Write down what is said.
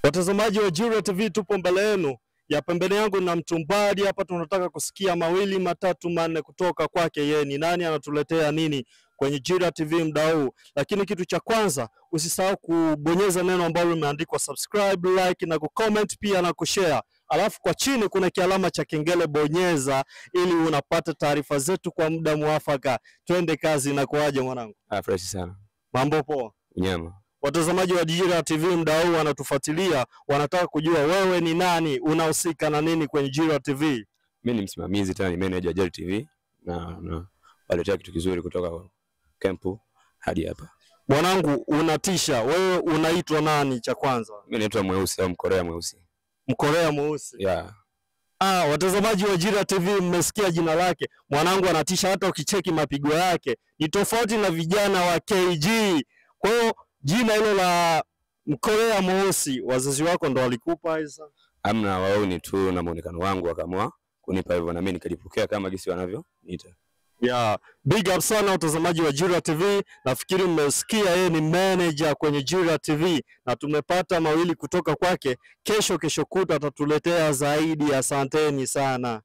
Watazamaji wa Jira TV, tupo mbele yenu. Ya pembeni yangu na Mtumbadi hapa, tunataka kusikia mawili matatu manne kutoka kwake. Yeye ni nani, anatuletea nini kwenye Jira TV muda huu? Lakini kitu cha kwanza, usisahau kubonyeza neno ambalo limeandikwa subscribe, like na kucomment pia na kushare. Alafu kwa chini kuna kialama cha kengele, bonyeza ili unapata taarifa zetu kwa muda muafaka. Twende kazi. Na kuaje mwanangu? Fresh sana. Mambo poa? Nyama. Watazamaji wa Jira TV muda huu wanatufuatilia, wanataka kujua wewe ni nani, unahusika na nini kwenye Jira TV? Mimi ni msimamizi tena, ni manager Jira TV na waletea kitu kizuri kutoka camp hadi hapa. Mwanangu unatisha. Wewe unaitwa nani cha kwanza? Mimi naitwa Mweusi au Mkorea Mweusi. Mkorea Mweusi. Yeah. Watazamaji wa Jira TV mmesikia jina lake. Mwanangu anatisha, hata ukicheki mapigo yake ni tofauti na vijana wa KG. Kwa hiyo jina hilo la Mkorea Mweusi, wazazi wako ndo walikupa hizo? Amna, wao ni tu na muonekano wangu wakaamua kunipa hivyo na mimi nikalipokea kama gisi wanavyoniita. Yeah, big up sana watazamaji wa Jira TV. Nafikiri mmesikia yeye ni manager kwenye Jira TV na tumepata mawili kutoka kwake. Kesho kuta atatuletea zaidi. Asanteni sana.